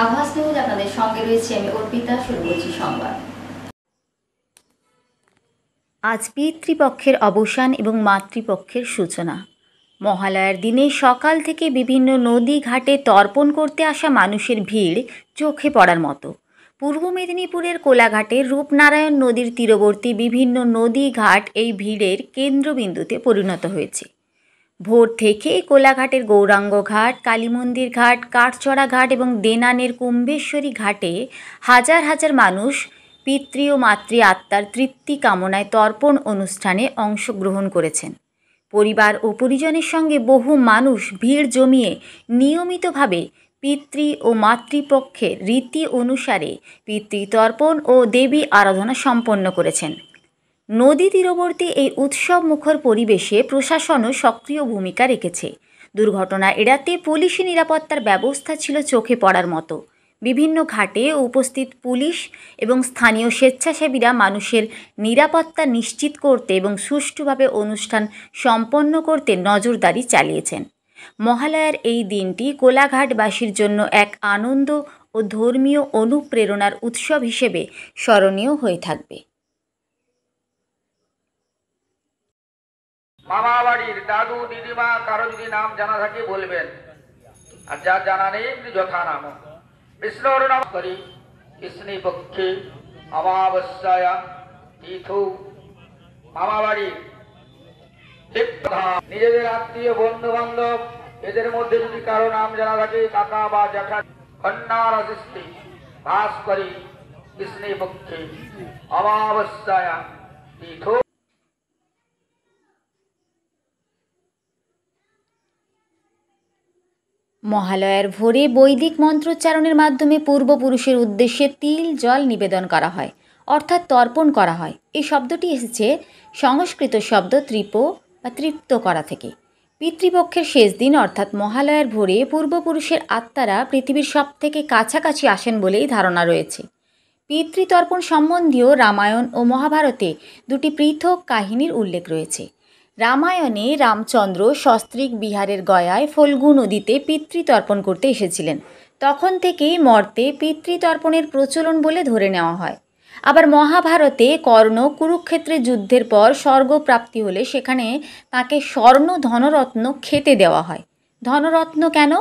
আভাস নিউজ, আপনাদের সঙ্গে রয়েছে আমি অর্পিতা। শুরু করছি সংবাদ। আজ পিতৃপক্ষের অবসান এবং মাতৃপক্ষের সূচনা। মহালয়ার দিনে সকাল থেকে বিভিন্ন নদী ঘাটে তর্পণ করতে আসা মানুষের ভিড় চোখে পড়ার মতো। পূর্ব মেদিনীপুরের কোলাঘাটের রূপনারায়ণ নদীর তীরবর্তী বিভিন্ন নদী ঘাট এই ভিড়ের কেন্দ্রবিন্দুতে পরিণত হয়েছে। ভোর থেকে কোলাঘাটের গৌরাঙ্গ ঘাট, কালীমন্দির ঘাট, কাঠচড়া ঘাট এবং দেনানের কুম্ভেশ্বরী ঘাটে হাজার হাজার মানুষ পিতৃ ও মাতৃ আত্মার তৃপ্তি কামনায় তর্পণ অনুষ্ঠানে অংশগ্রহণ করেছেন। পরিবার ও পরিজনের সঙ্গে বহু মানুষ ভিড় জমিয়ে নিয়মিতভাবে পিতৃ ও মাতৃপক্ষের রীতি অনুসারে পিতৃতর্পণ ও দেবী আরাধনা সম্পন্ন করেছেন। নদী তীরবর্তী এই উৎসব মুখর পরিবেশে প্রশাসনও সক্রিয় ভূমিকা রেখেছে। দুর্ঘটনা এড়াতে পুলিশি নিরাপত্তার ব্যবস্থা ছিল চোখে পড়ার মতো। বিভিন্ন ঘাটে উপস্থিত পুলিশ এবং স্থানীয় স্বেচ্ছাসেবীরা মানুষের নিরাপত্তা নিশ্চিত করতে এবং সুষ্ঠুভাবে অনুষ্ঠান সম্পন্ন করতে নজরদারি চালিয়েছেন। মহালয়ার এই দিনটি কোলাঘাটবাসীর জন্য এক আনন্দ ও ধর্মীয় অনুপ্রেরণার উৎসব হিসেবে স্মরণীয় হয়ে থাকবে। মামা বাড়ির দাদু দিদিমা কারো যদি নাম জানা থাকে বলবেন, আর যার জানা নেই যথা নাম। বিষ্ণুর নাম করি কৃষ্ণী পক্ষে অমাবস্যায় তীর্থ মামা বাড়ির নিজেদের আত্মীয় বন্ধু বান্ধব এদের মধ্যে যদি কারো নাম জানা থাকে, কাকা বা জ্যাঠা কন্যার সৃষ্টি বাস করি কৃষ্ণী পক্ষে অমাবস্যায় তীর্থ। মহালয়ার ভোরে বৈদিক মন্ত্রোচ্চারণের মাধ্যমে পূর্বপুরুষের উদ্দেশ্যে তিল জল নিবেদন করা হয়, অর্থাৎ তর্পণ করা হয়। এই শব্দটি এসেছে সংস্কৃত শব্দ তৃপ বা তৃপ্ত করা থেকে। পিতৃপক্ষের শেষ দিন অর্থাৎ মহালয়ার ভোরে পূর্বপুরুষের আত্মারা পৃথিবীর সবথেকে কাছাকাছি আসেন বলেই ধারণা রয়েছে। পিতৃতর্পণ সম্বন্ধীয় রামায়ণ ও মহাভারতে দুটি পৃথক কাহিনীর উল্লেখ রয়েছে। রামায়ণে রামচন্দ্র সস্ত্রীক বিহারের গয়ায় ফল্গু নদীতে পিতৃতর্পণ করতে এসেছিলেন। তখন থেকেই মর্তে পিতৃতর্পণের প্রচলন বলে ধরে নেওয়া হয়। আবার মহাভারতে কর্ণ কুরুক্ষেত্রের যুদ্ধের পর স্বর্গপ্রাপ্তি হলে সেখানে তাকে স্বর্ণ ধনরত্ন খেতে দেওয়া হয়। ধনরত্ন কেন?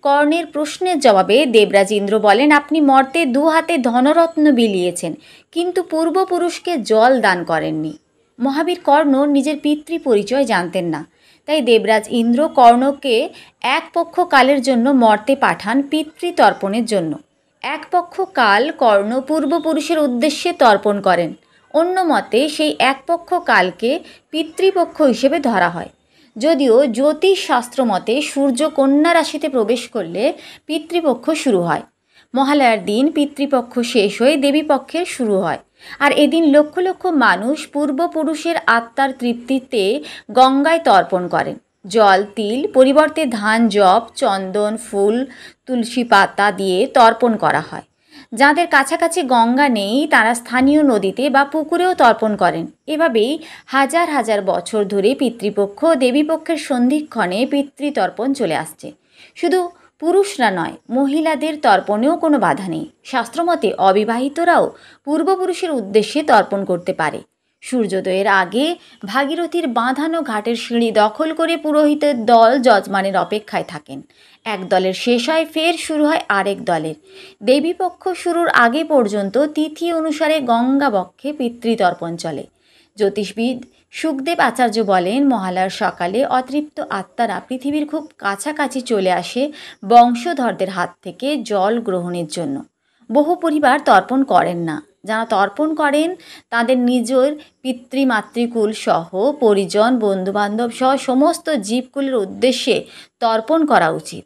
কর্ণের প্রশ্নের জবাবে দেবরাজ ইন্দ্র বলেন, আপনি মর্তে 2 হাতে ধনরত্ন বিলিয়েছেন, কিন্তু পূর্বপুরুষকে জল দান করেননি। মহাবীর কর্ণ নিজের পিতৃ পরিচয় জানতেন না, তাই দেবরাজ ইন্দ্র কর্ণকে এক পক্ষ কালের জন্য মর্তে পাঠান পিতৃতর্পণের জন্য। এক পক্ষ কাল কর্ণ পূর্বপুরুষের উদ্দেশ্যে তর্পণ করেন। অন্য মতে সেই এক পক্ষ কালকে পিতৃপক্ষ হিসেবে ধরা হয়। যদিও জ্যোতিষ শাস্ত্র মতে সূর্য কন্যা রাশিতে প্রবেশ করলে পিতৃপক্ষ শুরু হয়। মহালয়ার দিন পিতৃপক্ষ শেষ হয়ে দেবীপক্ষের শুরু হয়। আর এদিন লক্ষ লক্ষ মানুষ পূর্বপুরুষের আত্মার তৃপ্তিতে গঙ্গায় তর্পণ করেন। জল, তিল পরিবর্তে ধান, জব, চন্দন, ফুল, তুলসী পাতা দিয়ে তর্পণ করা হয়। যাদের কাছাকাছি গঙ্গা নেই তারা স্থানীয় নদীতে বা পুকুরেও তর্পণ করেন। এভাবেই হাজার হাজার বছর ধরে পিতৃপক্ষ ও দেবীপক্ষের সন্ধিক্ষণে পিতৃতর্পণ চলে আসছে। শুধু পুরুষরা নয়, মহিলাদের তর্পণেও কোনো বাধা নেই। শাস্ত্রমতে অবিবাহিতরাও পূর্বপুরুষের উদ্দেশ্যে তর্পণ করতে পারে। সূর্যোদয়ের আগে ভাগীরথীর বাঁধানো ঘাটের সিঁড়ি দখল করে পুরোহিতের দল যজমানের অপেক্ষায় থাকেন। এক দলের শেষ হয়, ফের শুরু হয় আরেক দলের। দেবীপক্ষ শুরুর আগে পর্যন্ত তিথি অনুসারে গঙ্গাবক্ষে পিতৃতর্পণ চলে। জ্যোতিষবিদ সুখদেব আচার্য বলেন, মহালয়ার সকালে অতৃপ্ত আত্মারা পৃথিবীর খুব কাছাকাছি চলে আসে বংশধরদের হাত থেকে জল গ্রহণের জন্য। বহু পরিবার তর্পণ করেন না। যারা তর্পণ করেন তাদের নিজের পিতৃমাতৃকুল সহ পরিজন, বন্ধুবান্ধব সহ সমস্ত জীবকুলের উদ্দেশ্যে তর্পণ করা উচিত।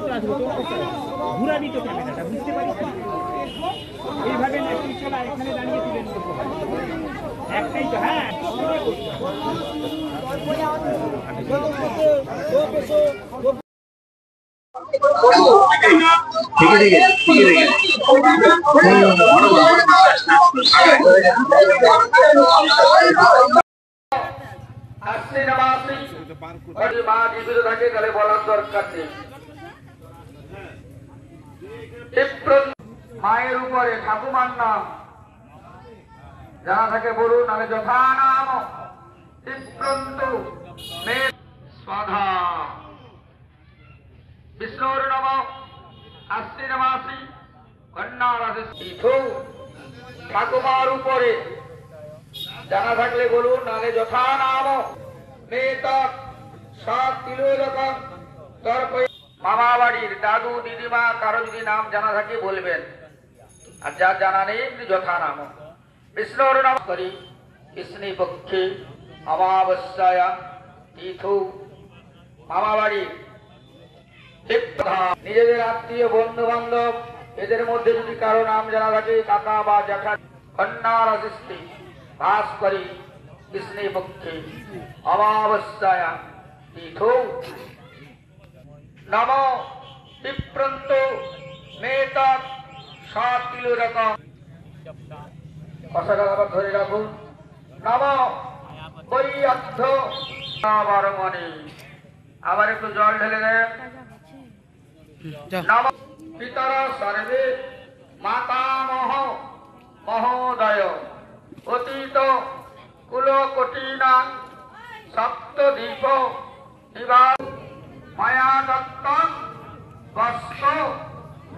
তো আসবো তো ঘুরাবি তো ক্যামেরাটা, বুঝতে পারিস? এইভাবে না তুই চলা, এখানে দাঁড়িয়ে তুলে নিতে হবে। একটাই তো, হ্যাঁ মা জীবিত থাকে তাহলে বলার দরকার নেই। মায়ের উপরে ঠাকুমার নাম জানা থাকে বলুন, নাহলে যথা নাম স্বাধা বিষ্ণুর নম আশ্বিনমাসি ঠাকুমার উপরে জানা থাকলে বলুন, নাহলে যথা নাম মেয়েতক সব তিলোদকম তর্প। মামা বাড়ির দাদু দিদিমা কারো যদি নাম জানা থাকে বলবেন, আর যার জানা নেই যথা নাম বিষ্ণুর নাম করি কৃষ্ণী পক্ষে অমাবস্যায়া তিথু। মামা বাড়ি নিজেদের আত্মীয় বন্ধু বান্ধব এদের মধ্যে যদি কারো নাম জানা থাকে, কাকা বা জ্যাঠা কন্যার অসিষ্টি বাস করি কৃষ্ণী পক্ষে অমাবস্যায়া তিথু। নম বিপ্রন্ত মেতক সাতিল রকম কথাটা আবার ধরে রাখুন। নম বৈয়াধ্য মনে আবার একটু জল ঢেলে দেন। নম পিতর সর্বে মাতামহ মহোদয় অতীত কুলকোটিনা সপ্তদ্বীপ নিবাস মায়া দত্ত বস্ত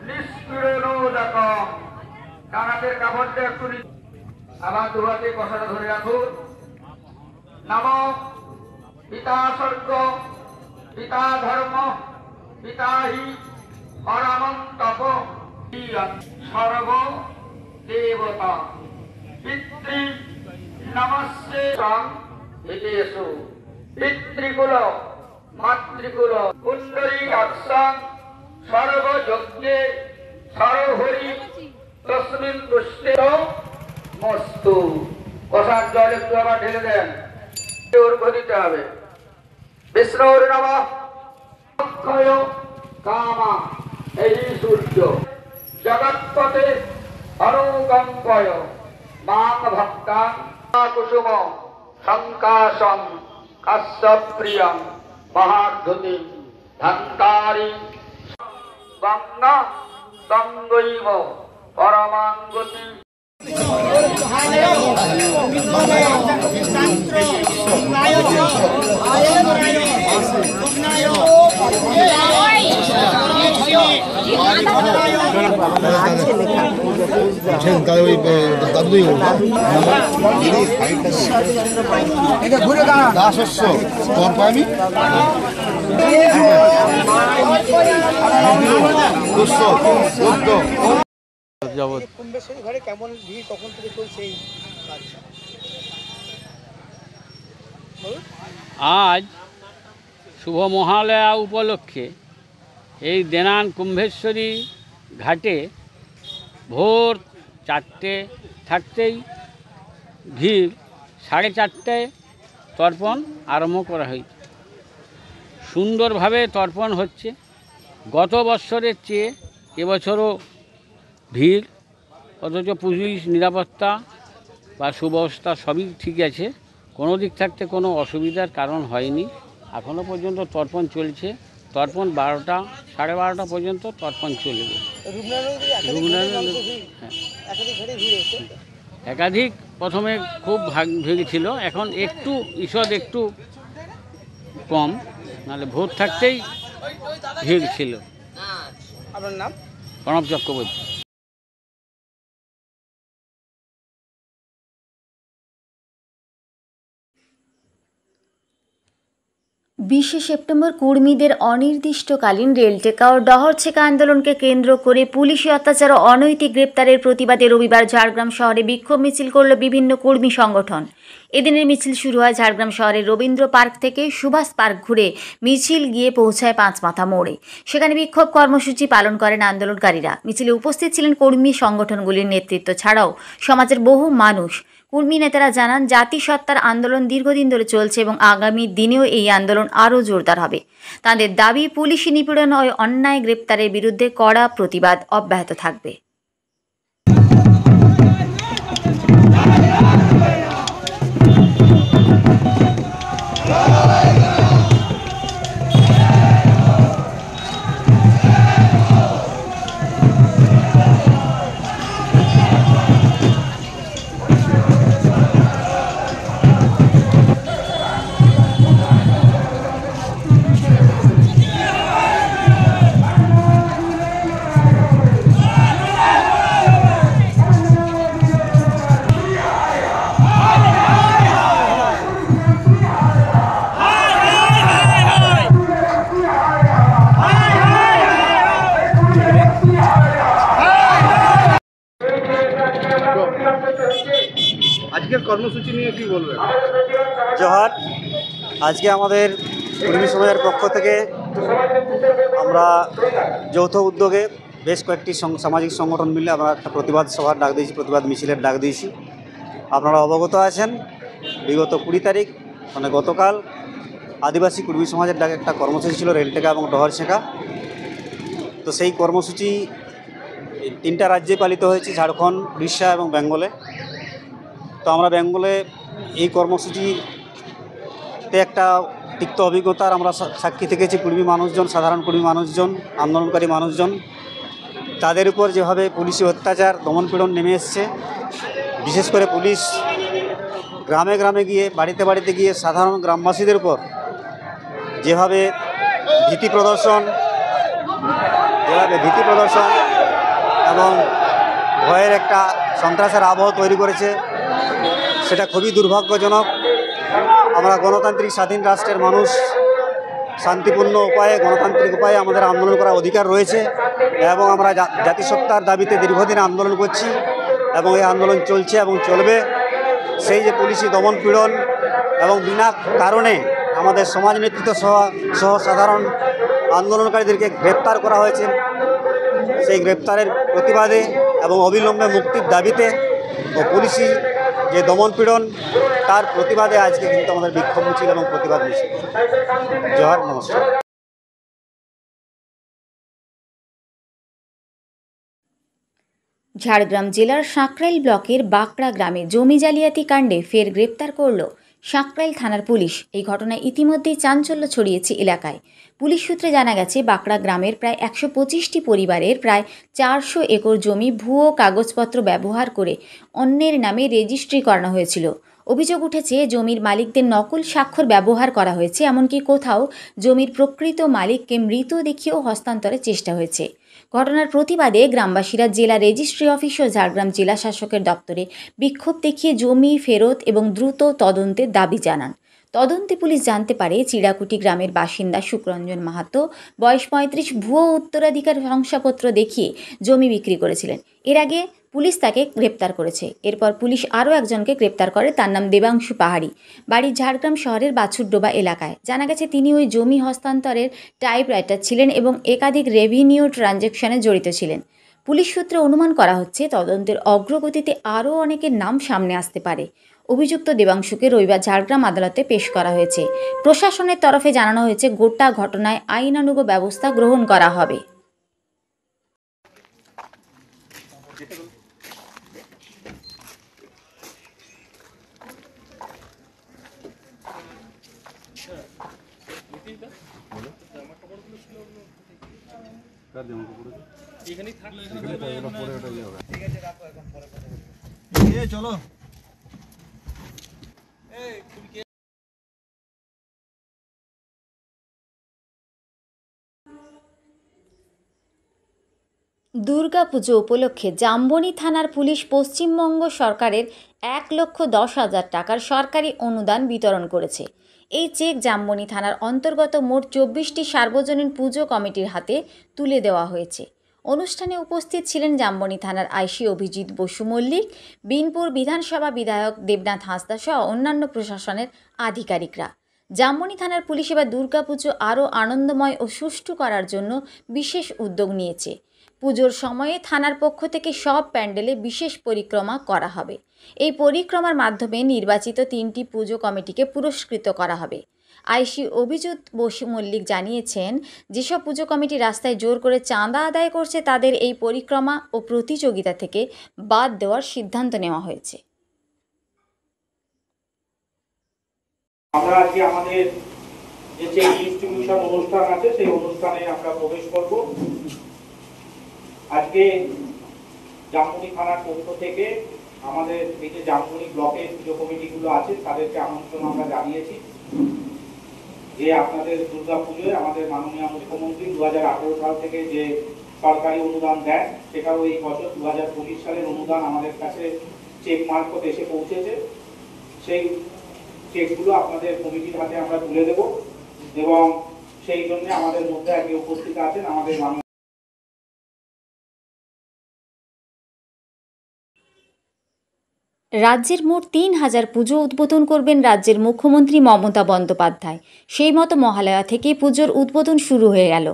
নিষ্পীড়নোদক। ডানাতের কাপড়টা একটু আবার দুহাতে কথাটা ধরে রাখুন। নম পিতা স্বর্গ পিতা ধর্ম পিতা হি পরমং তপ সর্ব দেবতা পিতৃ নমস্তে হিতেষু পিতৃকুল মাতৃকুল কুণ্ডলী কাক্ষং সর্বযজ্ঞে সর্বহরি তস্মিন দুষ্টে মস্তু। কষার জল একটু আবার ঢেলে দেন, অর্ঘ্য দিতে হবে। বিষ্ণুর নমঃ অক্ষয় কামা এই সূর্য জগৎপতে অনুকম্পয় মাং ভক্তা কুসুম সংকাশং কাশ্যপ্রিয়ং মহার্ধতি ধন্তারি গঙ্গা গঙ্গৈব পরমাঙ্গতি। কুম্ভেশ্বরী ঘরে কেমন ভিড়, কখন থেকে চলছে এই কাজ? আজ শুভ মহালয়া উপলক্ষে এই দেনান কুম্ভেশ্বরী ঘাটে ভোর 4টে থাকতেই ভিড়, 4:30টায় তর্পণ আরম্ভ করা হয়েছে। সুন্দরভাবে তর্পণ হচ্ছে। গত বৎসরের চেয়ে এবছরও ভিড়, অথচ পুলিশ নিরাপত্তা বা সুব্যবস্থা সবই ঠিক আছে, কোনো দিক থাকতে কোনো অসুবিধার কারণ হয়নি। এখনও পর্যন্ত তর্পণ চলছে। তর্পণ 12টা 12:30 পর্যন্ত তর্পণ চলবে। হ্যাঁ, একাধিক প্রথমে খুব ভিড় ছিল, এখন একটু ঈষৎ একটু কম, নাহলে ভোর থাকতেই ভিড় ছিল। আপনার নাম? প্রণব চক্রবর্তী। বিশে সেপ্টেম্বর কুর্মীদের অনির্দিষ্টকালীন রেল টেকা ও ডহর ছেকা আন্দোলনকে কেন্দ্র করে পুলিশি অত্যাচার ও অনৈতিক গ্রেপ্তারের প্রতিবাদে রবিবার ঝাড়গ্রাম শহরে বিক্ষোভ মিছিল করল বিভিন্ন কর্মী সংগঠন। এদিনের মিছিল শুরু হয় ঝাড়গ্রাম শহরের রবীন্দ্র পার্ক থেকে সুভাষ পার্ক ঘুরে মিছিল গিয়ে পৌঁছায় পাঁচমাথা মোড়ে। সেখানে বিক্ষোভ কর্মসূচি পালন করেন আন্দোলনকারীরা। মিছিলে উপস্থিত ছিলেন কর্মী সংগঠনগুলির নেতৃত্ব ছাড়াও সমাজের বহু মানুষ। কর্মী নেতারা জানান, জাতিসত্তার আন্দোলন দীর্ঘদিন ধরে চলছে এবং আগামী দিনেও এই আন্দোলন আরও জোরদার হবে। তাদের দাবি, পুলিশি নিপীড়ন ও অন্যায় গ্রেপ্তারের বিরুদ্ধে কড়া প্রতিবাদ অব্যাহত থাকবে। আজকের কর্মসূচি নিয়ে কি বলবেন? জোহার। আজকে আমাদের কর্মী সমাজের পক্ষ থেকে আমরা যৌথ উদ্যোগে বেশ কয়েকটি সামাজিক সংগঠন মিলে আমরা একটা প্রতিবাদ সভার ডাক দিয়েছি, প্রতিবাদ মিছিলের ডাক দিয়েছি। আপনারা অবগত আছেন, বিগত 20 তারিখ মানে গতকাল আদিবাসী কর্মী সমাজের ডাকে একটা কর্মসূচি ছিল রেলটেকা এবং ডহরছেঁকা। তো সেই কর্মসূচি 3টা রাজ্যে পালিত হয়েছে, ঝাড়খণ্ড, উড়িষ্যা এবং বেঙ্গলে। তো আমরা বেঙ্গলে এই কর্মসূচিতে একটা তিক্ত অভিজ্ঞতার আমরা সাক্ষী থেকেছি। কর্মী মানুষজন, সাধারণ কর্মী মানুষজন, আন্দোলনকারী মানুষজন, তাদের উপর যেভাবে পুলিশি অত্যাচার, দমনপীড়ন নেমে এসছে, বিশেষ করে পুলিশ গ্রামে গ্রামে গিয়ে, বাড়িতে বাড়িতে গিয়ে সাধারণ গ্রামবাসীদের উপর যেভাবে ভীতি প্রদর্শন এবং ভয়ের একটা সন্ত্রাসের আবহ তৈরি করেছে, সেটা খুবই দুর্ভাগ্যজনক। আমরা গণতান্ত্রিক স্বাধীন রাষ্ট্রের মানুষ, শান্তিপূর্ণ উপায়ে, গণতান্ত্রিক উপায়ে আমাদের আন্দোলন করার অধিকার রয়েছে এবং আমরা জাতিসত্তার দাবিতে দীর্ঘদিন আন্দোলন করছি এবং এই আন্দোলন চলছে এবং চলবে। সেই যে পুলিশি দমনপীড়ন এবং বিনা কারণে আমাদের সমাজ নেতৃত্ব সহ সাধারণ আন্দোলনকারীদেরকে গ্রেপ্তার করা হয়েছে, সেই গ্রেপ্তারের প্রতিবাদে এবং অবিলম্বে মুক্তির দাবিতে ও পুলিশি যে দমনপীড়ন তার প্রতিবাদে আজকে কিন্তু আমাদের বিক্ষোভ মিছিল এবং প্রতিবাদ মিছিল। জোহার, নমস্কার। ঝাড়গ্রাম জেলার সাঁকরাইল ব্লকের বাঁকড়া গ্রামে জমি জালিয়াতি কাণ্ডে ফের গ্রেপ্তার করল সাঁকরাইল থানার পুলিশ। এই ঘটনায় ইতিমধ্যেই চাঞ্চল্য ছড়িয়েছে এলাকায়। পুলিশ সূত্রে জানা গেছে, বাঁকড়া গ্রামের প্রায় 125টি পরিবারের প্রায় 400 একর জমি ভুয়ো কাগজপত্র ব্যবহার করে অন্যের নামে রেজিস্ট্রি করানো হয়েছিল। অভিযোগ উঠেছে, জমির মালিকদের নকল স্বাক্ষর ব্যবহার করা হয়েছে, এমনকি কোথাও জমির প্রকৃত মালিককে মৃত দেখিয়েও হস্তান্তরের চেষ্টা হয়েছে। ঘটনার প্রতিবাদে গ্রামবাসীরা জেলা রেজিস্ট্রি অফিস ও ঝাড়গ্রাম জেলা শাসকের দপ্তরে বিক্ষোভ দেখিয়ে জমি ফেরত এবং দ্রুত তদন্তের দাবি জানান। তদন্তে পুলিশ জানতে পারে, চিড়াকুটি গ্রামের বাসিন্দা সুখরঞ্জন মাহাতো বয়স 35 ভুয়ো উত্তরাধিকার শংসাপত্র দেখিয়ে জমি বিক্রি করেছিলেন। এর আগে পুলিশ তাকে গ্রেপ্তার করেছে। এরপর পুলিশ আরও একজনকে গ্রেপ্তার করে, তার নাম দেবাংশু পাহাড়ি, বাড়ি ঝাড়গ্রাম শহরের বাছুরডোবা এলাকায়। জানা গেছে, তিনি ওই জমি হস্তান্তরের টাইপরাইটার ছিলেন এবং একাধিক রেভিনিউ ট্রানজ্যাকশনে জড়িত ছিলেন। পুলিশ সূত্রে অনুমান করা হচ্ছে, তদন্তের অগ্রগতিতে আরও অনেকের নাম সামনে আসতে পারে। অভিযুক্ত দেবাংশুকে রবিবার ঝাড়গ্রাম আদালতে পেশ করা হয়েছে। প্রশাসনের তরফে জানানো হয়েছে, গোটা ঘটনায় আইনানুগ ব্যবস্থা গ্রহণ করা হবে। চলো। দুর্গাপুজো উপলক্ষে জাম্বনি থানার পুলিশ পশ্চিমবঙ্গ সরকারের 1,10,000 টাকার সরকারি অনুদান বিতরণ করেছে। এই চেক জাম্বনি থানার অন্তর্গত মোট 24টি সার্বজনীন পুজো কমিটির হাতে তুলে দেওয়া হয়েছে। অনুষ্ঠানে উপস্থিত ছিলেন জামবনি থানার আইসি অভিজিৎ বসু মল্লিক, বিনপুর বিধানসভা বিধায়ক দেবনাথ হাঁসদা সহ অন্যান্য প্রশাসনের আধিকারিকরা। জামবনি থানার পুলিশ এবার দুর্গাপুজো আরও আনন্দময় ও সুষ্ঠু করার জন্য বিশেষ উদ্যোগ নিয়েছে। পুজোর সময়ে থানার পক্ষ থেকে সব প্যান্ডেলে বিশেষ পরিক্রমা করা হবে। এই পরিক্রমার মাধ্যমে নির্বাচিত 3টি পুজো কমিটিকে পুরস্কৃত করা হবে। আইসি অভিজিৎ বসু মল্লিক জানিয়েছেন, যেসব পুজো কমিটি রাস্তায় জোর করে চাঁদা আদায় করছে তাদের এই পরিক্রমা ও প্রতিযোগিতা থেকে বাদ দেওয়ার সিদ্ধান্ত নেওয়া হয়েছে। আমরা আজকে আমাদের যে চেক ডিস্ট্রিবিউশন অনুষ্ঠান আছে সেই অনুষ্ঠানে আমরা প্রবেশ করব। আজকে জামবনি থানার পক্ষ থেকে আমাদের এই যে জামবনি ব্লকের পুজো কমিটিগুলো আছে তাদেরকে আমন্ত্রণ আমরা জানিয়েছি যে আপনাদের দুর্গা পুজোয় আমাদের মাননীয় মুখ্যমন্ত্রী 2018 সাল থেকে যে সরকারি অনুদান দেন সেটাও এই বছর 2025 সালের অনুদান আমাদের কাছে চেক মারফত এসে পৌঁছেছে। সেই চেকগুলো আপনাদের কমিটির হাতে আমরা তুলে দেব এবং সেই জন্য আমাদের মধ্যে আজকে উপস্থিত আছেন আমাদের রাজ্যের মোট 3000 পুজো উদ্বোধন করবেন রাজ্যের মুখ্যমন্ত্রী মমতা বন্দ্যোপাধ্যায়। সেই মতো মহালয়া থেকে পুজোর উদ্বোধন শুরু হয়ে গেল।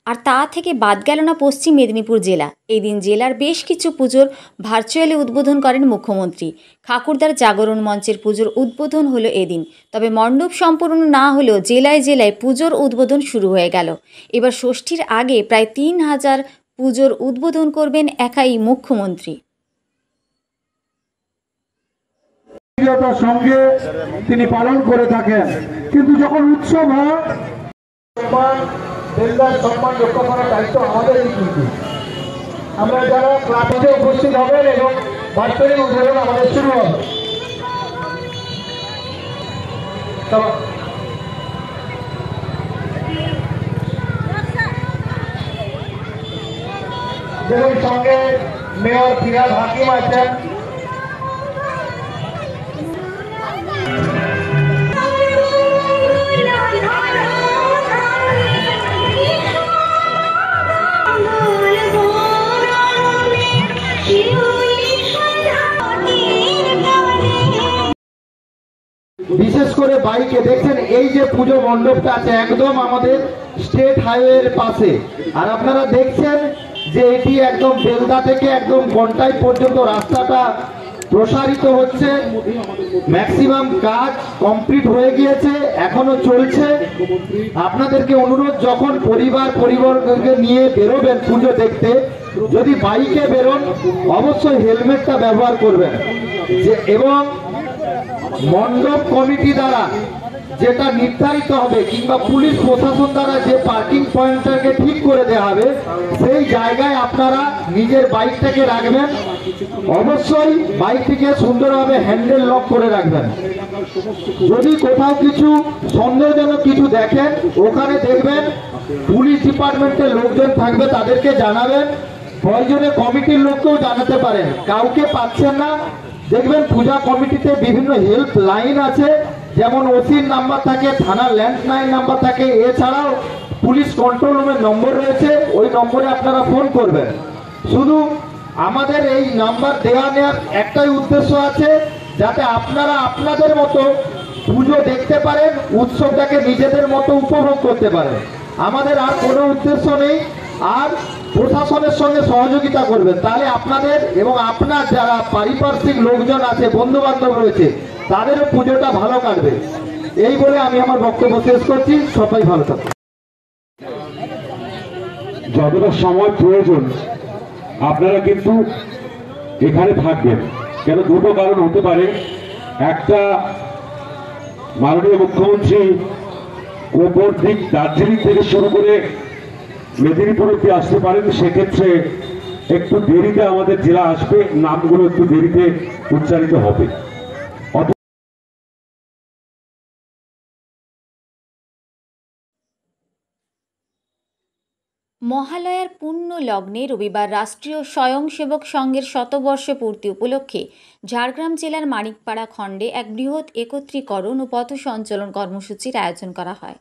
আর তা থেকে বাদ গেল না পশ্চিম মেদিনীপুর জেলা। এই দিন জেলার বেশ কিছু পুজোর ভার্চুয়ালি উদ্বোধন করেন মুখ্যমন্ত্রী। ঠাকুরদার জাগরণ মঞ্চের পুজোর উদ্বোধন হলো এদিন। তবে মণ্ডপ সম্পূর্ণ না হলেও জেলায় জেলায় পুজোর উদ্বোধন শুরু হয়ে গেল। এবার ষষ্ঠীর আগে প্রায় 3000 পুজোর উদ্বোধন করবেন একাই মুখ্যমন্ত্রী। সঙ্গে তিনি পালন করে থাকেন, কিন্তু যখন উৎসব হয় সম্মান রক্ষা করার দায়িত্ব আমাদেরই। কিন্তু আমরা যারা ক্লাবে উপস্থিত হবেন এবং বার্ষিক উদ্বোধন আমাদের শুরু হবে। যেমন সঙ্গে মেয়র ফিরাদ হাকিম আছেন, বিশেষ করে বাইকে দেখছেন এই যে পুজো মণ্ডপটা আছে একদম আমাদের স্টেট হাইওয়ের পাশে। আর আপনারা দেখছেন যে এটি একদম বেলদা থেকে একদম ঘন্টায় পর্যন্ত রাস্তাটা প্রসারিত হচ্ছে। ম্যাক্সিমাম কাজ কমপ্লিট হয়ে গিয়েছে, এখনো চলছে। আপনাদেরকে অনুরোধ, যখন পরিবারকে নিয়ে বেরোবেন পুজো দেখতে, যদি বাইকে বেরোন অবশ্যই হেলমেটটা ব্যবহার করবেন। এবং মণ্ডপ কমিটি দ্বারা যেটা নির্ধারিত হবে কিংবা পুলিশ প্রশাসন দ্বারা যে পার্কিং পয়েন্টটাকে ঠিক করে দেওয়া হবে সেই জায়গায় আপনারা নিজের বাইকটাকে রাখবেন। অবশ্যই বাইকটিকে সুন্দরভাবে হ্যান্ডেল লক করে রাখবেন। যদি কোথাও কিছু সন্দেহজনক কিছু দেখেন, ওখানে দেখবেন পুলিশ ডিপার্টমেন্টের লোকজন থাকবে, তাদেরকে জানাবেন। প্রয়োজনে কমিটির লোককেও জানাতে পারেন। কাউকে পাচ্ছেন না, দেখবেন পূজা কমিটিতে বিভিন্ন হেল্প লাইন আছে, যেমন ওসির নাম্বার থাকে, থানার ল্যান্ডলাইন নাম্বার থাকে, এছাড়াও পুলিশ কন্ট্রোল রুমের নম্বর রয়েছে, ওই নম্বরে আপনারা ফোন করবেন। শুধু আমাদের এই নাম্বার দেওয়া নেওয়ার একটাই উদ্দেশ্য আছে, যাতে আপনারা আপনাদের মতো পুজো দেখতে পারেন, উৎসবটাকে নিজেদের মতো উপভোগ করতে পারেন। আমাদের আর কোনো উদ্দেশ্য নেই। আর প্রশাসনের সঙ্গে সহযোগিতা করবেন, তাহলে আপনাদের এবং আপনার যারা পারিপার্শ্বিক লোকজন আছে, বন্ধু বান্ধব রয়েছে, তাদেরও পুজোটা ভালো কাটবে। এই বলে আমি আমার বক্তব্য শেষ করছি। সবাই ভালো থাকুন। যতটা সময় প্রয়োজন আপনারা কিন্তু এখানে থাকবেন। কেন, দুটো কারণ হতে পারে। একটা, মাননীয় মুখ্যমন্ত্রী ওপর দিক দার্জিলিং থেকে শুরু করে মেদিনীপুরে আসতে পারেন, সেক্ষেত্রে একটু দেরিতে আমাদের জেলা আসবে, নামগুলো একটু দেরিতে উচ্চারিত হবে। মহালয়ার পুণ্য লগ্নে রবিবার রাষ্ট্রীয় স্বয়ংসেবক সংঘের শতবর্ষ পূর্তি উপলক্ষে ঝাড়গ্রাম জেলার মানিকপাড়া খণ্ডে এক বৃহৎ একত্রীকরণ ও পথ সঞ্চালন কর্মসূচির আয়োজন করা হয়।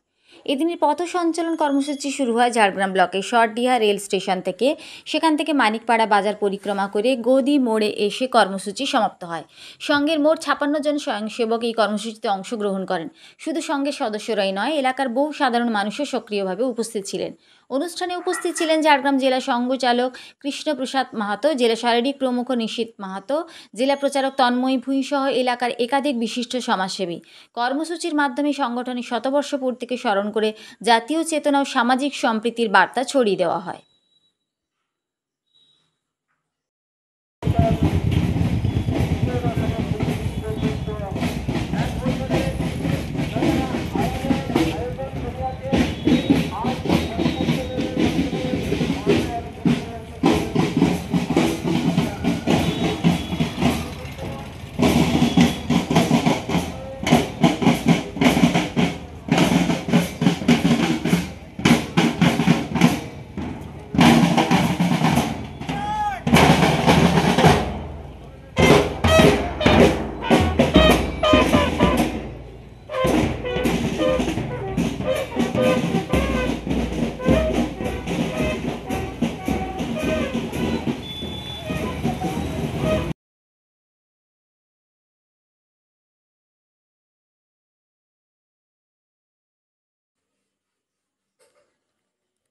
এদিনের পথ সঞ্চালন কর্মসূচি শুরু হয় ঝাড়গ্রাম ব্লকের শর্টডিহা রেল স্টেশন থেকে। সেখান থেকে মানিকপাড়া বাজার পরিক্রমা করে গদি মোড়ে এসে কর্মসূচি সমাপ্ত হয়। সঙ্ঘের মোট 56 জন স্বয়ংসেবক এই কর্মসূচিতে অংশগ্রহণ করেন। শুধু সঙ্ঘের সদস্যরাই নয়, এলাকার বহু সাধারণ মানুষও সক্রিয়ভাবে উপস্থিত ছিলেন। অনুষ্ঠানে উপস্থিত ছিলেন ঝাড়গ্রাম জেলা সংঘচালক কৃষ্ণপ্রসাদ মাহাতো, জেলা শারীরিক প্রমুখ নিশীথ মাহাতো, জেলা প্রচারক তন্ময়ী ভূঁই সহ এলাকার একাধিক বিশিষ্ট সমাজসেবী। কর্মসূচির মাধ্যমে সংগঠনের শতবর্ষ পূর্তিকে স্মরণ করে জাতীয় চেতনা ও সামাজিক সম্প্রীতির বার্তা ছড়িয়ে দেওয়া হয়।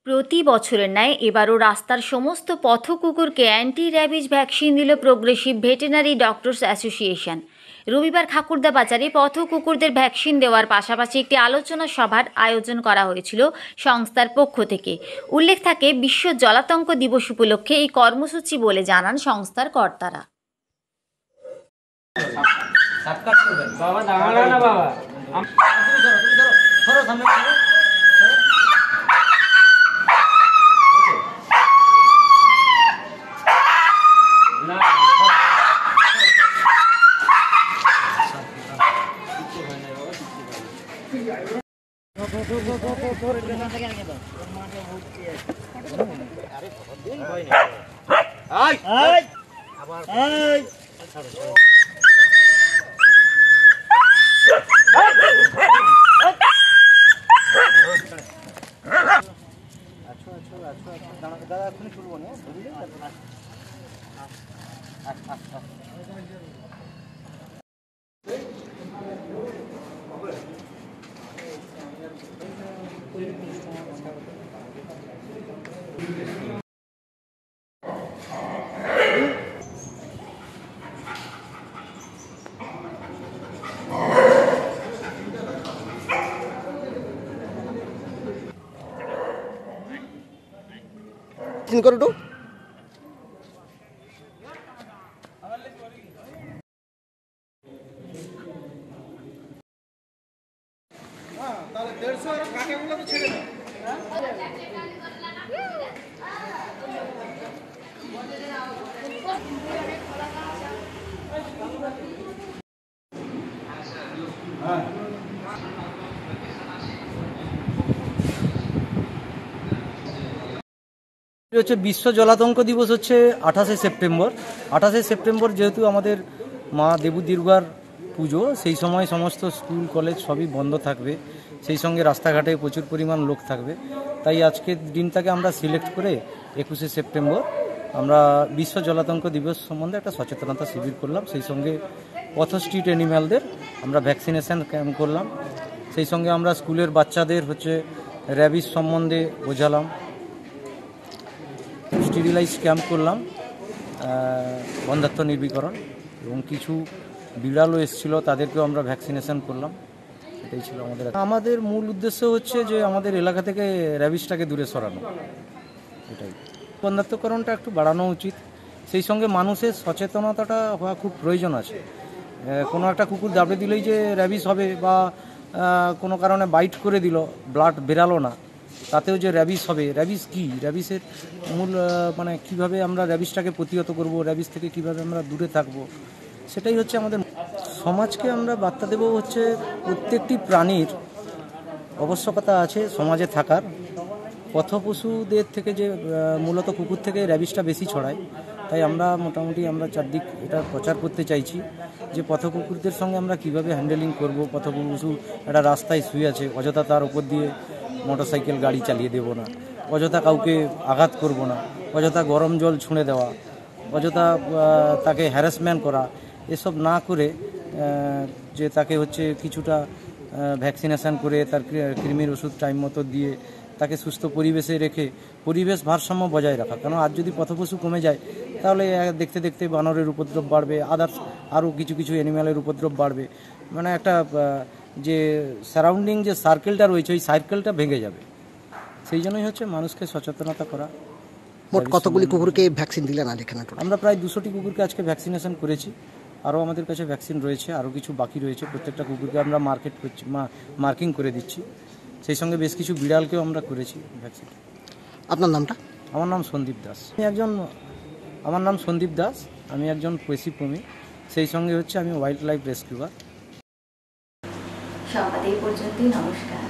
প্রতি বছরের ন্যায় এবারও রাস্তার সমস্ত পথ কুকুরকে অ্যান্টি র্যাবিজ ভ্যাকসিন দিল প্রোগ্রেসিভ ভেটেরিনারি ডক্টরস অ্যাসোসিয়েশন। রবিবার খাকুরদা বাজারে পথ কুকুরদের ভ্যাকসিন দেওয়ার পাশাপাশি একটি আলোচনা সভার আয়োজন করা হয়েছিল সংস্থার পক্ষ থেকে। উল্লেখ থাকে, বিশ্ব জলাতঙ্ক দিবস উপলক্ষে এই কর্মসূচি বলে জানান সংস্থার কর্তারা। করো তাহলে 150 আর কাটাগুলো তো ছেড়ে দাও। হচ্ছে বিশ্ব জলাতঙ্ক দিবস হচ্ছে 28শে সেপ্টেম্বর। 28শে সেপ্টেম্বর যেহেতু আমাদের মা দেবী দুর্গার পুজো, সেই সময় সমস্ত স্কুল কলেজ সবই বন্ধ থাকবে, সেই সঙ্গে রাস্তাঘাটে প্রচুর পরিমাণ লোক থাকবে। তাই আজকের দিনটাকে আমরা সিলেক্ট করে 21শে সেপ্টেম্বর আমরা বিশ্ব জলাতঙ্ক দিবস সম্বন্ধে একটা সচেতনতা শিবির করলাম। সেই সঙ্গে পথ স্ট্রিট অ্যানিম্যালদের আমরা ভ্যাকসিনেশন ক্যাম্প করলাম। সেই সঙ্গে আমরা স্কুলের বাচ্চাদের হচ্ছে র্যাবিস সম্বন্ধে বোঝালাম, স্টেরিলাইজ ক্যাম্প করলাম, বন্ধাত্ম নির্বীকরণ, এবং কিছু বিড়ালও এসেছিল, তাদেরকেও আমরা ভ্যাকসিনেশন করলাম। এটাই ছিল আমাদের মূল উদ্দেশ্য হচ্ছে যে আমাদের এলাকা থেকে র্যাবিসটাকে দূরে সরানো, এটাই। বন্ধাত্মকরণটা একটু বাড়ানো উচিত, সেই সঙ্গে মানুষের সচেতনতাটা হওয়া খুব প্রয়োজন আছে। কোনো একটা কুকুর দাবড়ে দিলেই যে র্যাবিস হবে, বা কোনো কারণে বাইট করে দিল, ব্লাড বেরালো না, তাতেও যে র্যাবিস হবে। র্যাবিস কি, র্যাবিসের মূল মানে কিভাবে আমরা র্যাবিসটাকে প্রতিহত করব, র্যাবিস থেকে কিভাবে আমরা দূরে থাকব, সেটাই হচ্ছে আমাদের। সমাজকে আমরা বার্তা দেব হচ্ছে প্রত্যেকটি প্রাণীর আবশ্যকতা আছে সমাজে থাকার। পথপশুদের থেকে যে মূলত কুকুর থেকে র্যাবিসটা বেশি ছড়ায়, তাই আমরা মোটামুটি আমরা চারদিক এটা প্রচার করতে চাইছি যে পথকুকুরদের সঙ্গে আমরা কিভাবে হ্যান্ডেলিং করব। পথপশু একটা রাস্তায় শুয়ে আছে, অযথা তার উপর দিয়ে মোটরসাইকেল গাড়ি চালিয়ে দেব না, অযথা কাউকে আঘাত করব না, অযথা গরম জল ছুঁড়ে দেওয়া, অযথা তাকে হ্যারাসমেন্ট করা, এসব না করে যে তাকে হচ্ছে কিছুটা ভ্যাকসিনেশান করে তার কৃমির ওষুধ টাইম মতো দিয়ে তাকে সুস্থ পরিবেশে রেখে পরিবেশ ভারসাম্য বজায় রাখা। কারণ আজ যদি পথপশু কমে যায় তাহলে দেখতে দেখতে বানরের উপদ্রব বাড়বে, আদার্স আরও কিছু কিছু অ্যানিম্যালের উপদ্রব বাড়বে, মানে একটা যে সারাউন্ডিং যে সার্কেলটা রয়েছে ওই সার্কেলটা ভেঙে যাবে। সেই জন্যই হচ্ছে মানুষকে সচেতনতা করা। মোট কতগুলি কুকুরকে ভ্যাকসিন দিলেন আজ এখানে? আমরা প্রায় 200টি কুকুরকে আজকে ভ্যাকসিনেশন করেছি, আরও আমাদের কাছে ভ্যাকসিন রয়েছে, আরও কিছু বাকি রয়েছে। প্রত্যেকটা কুকুরকে আমরা মার্কিং করে দিচ্ছি, সেই সঙ্গে বেশ কিছু বিড়ালকেও আমরা করেছি ভ্যাকসিন। আপনার নামটা? আমার নাম সন্দীপ দাস। আমি একজন পশু-প্রেমী, সেই সঙ্গে হচ্ছে আমি ওয়াইল্ড লাইফ রেস্কিউয়ার। সংবাদ এই পর্যন্তই, নমস্কার।